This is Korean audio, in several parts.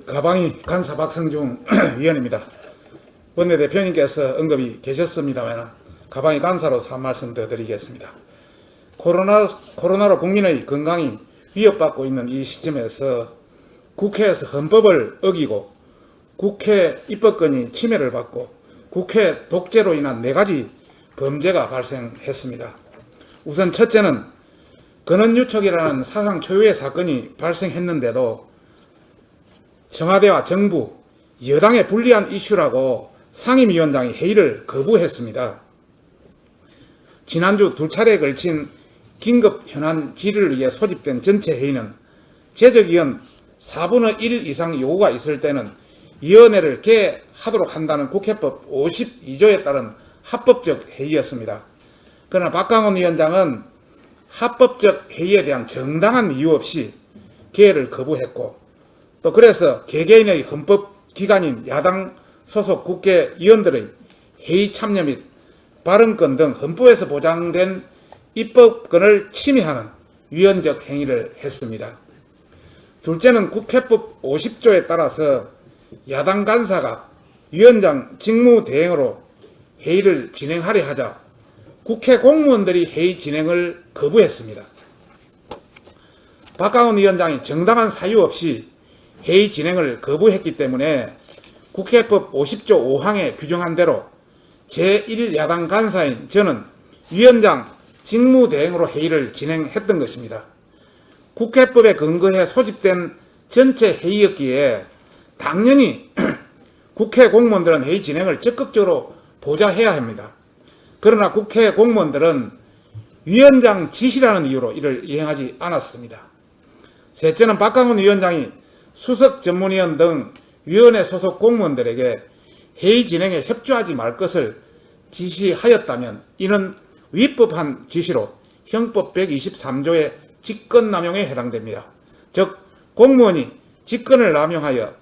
가방이 간사 박성중 위원입니다. 원내대표님께서 언급이 계셨습니다만 가방이 간사로서 한 말씀 더 드리겠습니다. 코로나로 국민의 건강이 위협받고 있는 이 시점에서 국회에서 헌법을 어기고 국회 입법권이 침해를 받고 국회 독재로 인한 4가지 범죄가 발생했습니다. 우선 첫째는 근원유촉이라는 사상 초유의 사건이 발생했는데도 청와대와 정부, 여당에 불리한 이슈라고 상임위원장이 회의를 거부했습니다. 지난주 2차례에 걸친 긴급 현안 질의를 위해 소집된 전체 회의는 제적위원 4분의 1 이상 요구가 있을 때는 위원회를 개하도록 한다는 국회법 52조에 따른 합법적 회의였습니다. 그러나 박강원 위원장은 합법적 회의에 대한 정당한 이유 없이 개를 거부했고 또 그래서 개개인의 헌법기관인 야당 소속 국회의원들의 회의 참여 및 발언권 등 헌법에서 보장된 입법권을 침해하는 위헌적 행위를 했습니다. 둘째는 국회법 50조에 따라서 야당 간사가 위원장 직무대행으로 회의를 진행하려 하자 국회 공무원들이 회의 진행을 거부했습니다. 박강원 위원장이 정당한 사유 없이 회의 진행을 거부했기 때문에 국회법 50조 5항에 규정한 대로 제1야당 간사인 저는 위원장 직무대행으로 회의를 진행했던 것입니다. 국회법에 근거해 소집된 전체 회의였기에 당연히 국회 공무원들은 회의 진행을 적극적으로 보좌해야 합니다. 그러나 국회 공무원들은 위원장 지시라는 이유로 이를 이행하지 않았습니다. 셋째는 박강원 위원장이 수석 전문위원 등 위원회 소속 공무원들에게 회의 진행에 협조하지 말 것을 지시하였다면 이는 위법한 지시로 형법 123조의 직권남용에 해당됩니다. 즉 공무원이 직권을 남용하여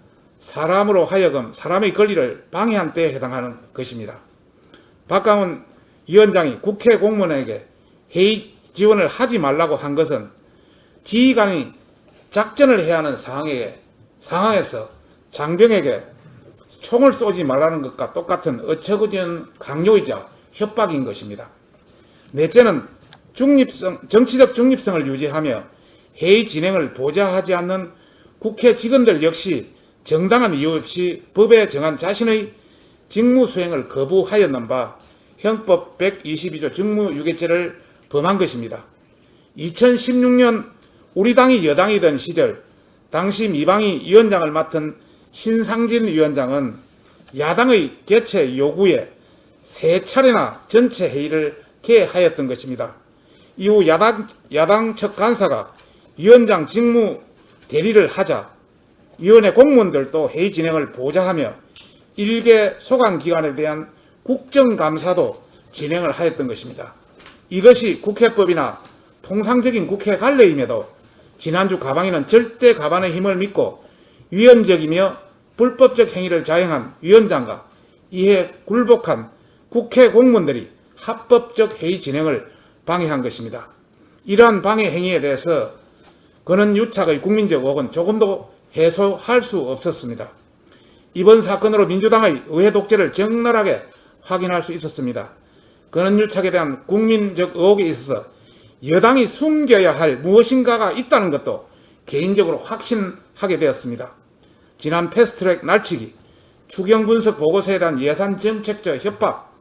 사람으로 하여금 사람의 권리를 방해한 때에 해당하는 것입니다. 박강원 위원장이 국회 공무원에게 회의 지원을 하지 말라고 한 것은 지휘관이 작전을 해야 하는 상황에서 장병에게 총을 쏘지 말라는 것과 똑같은 어처구니없는 강요이자 협박인 것입니다. 넷째는 정치적 중립성을 유지하며 회의 진행을 보좌하지 않는 국회 직원들 역시 정당한 이유 없이 법에 정한 자신의 직무 수행을 거부하였는 바 형법 122조 직무유기죄를 범한 것입니다. 2016년 우리 당이 여당이던 시절 당시 미방위 위원장을 맡은 신상진 위원장은 야당의 개최 요구에 3차례나 전체 회의를 개하였던 것입니다. 이후 야당 측 간사가 위원장 직무 대리를 하자 위원회 공무원들도 회의 진행을 보좌하며 일개 소관기관에 대한 국정감사도 진행을 하였던 것입니다. 이것이 국회법이나 통상적인 국회 관례임에도 지난주 가방위는 절대 가반의 힘을 믿고 위헌적이며 불법적 행위를 자행한 위원장과 이에 굴복한 국회 공무원들이 합법적 회의 진행을 방해한 것입니다. 이러한 방해 행위에 대해서 근원유착의 국민적 의혹은 조금도 해소할 수 없었습니다. 이번 사건으로 민주당의 의회 독재를 적나라하게 확인할 수 있었습니다. 근원유착에 대한 국민적 의혹에 있어서 여당이 숨겨야 할 무엇인가가 있다는 것도 개인적으로 확신하게 되었습니다. 지난 패스트트랙 날치기, 추경분석 보고서에 대한 예산 정책적 협박,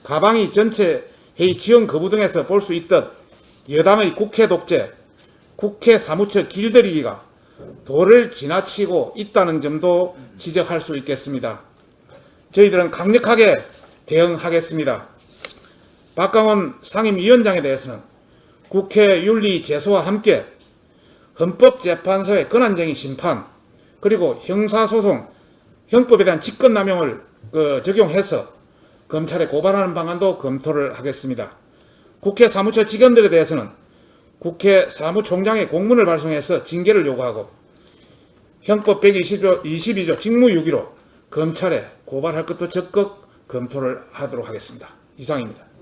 가방위 전체 회의 지원 거부 등에서 볼 수 있듯 여당의 국회 독재, 국회 사무처 길들이기가 도를 지나치고 있다는 점도 지적할 수 있겠습니다. 저희들은 강력하게 대응하겠습니다. 박강원 상임위원장에 대해서는 국회 윤리 제소와 함께 헌법재판소의 권한쟁의 심판 그리고 형사소송 형법에 대한 직권남용을 적용해서 검찰에 고발하는 방안도 검토를 하겠습니다. 국회 사무처 직원들에 대해서는 국회 사무총장의 공문을 발송해서 징계를 요구하고 형법 122조 직무유기로 검찰에 고발할 것도 적극 검토를 하도록 하겠습니다. 이상입니다.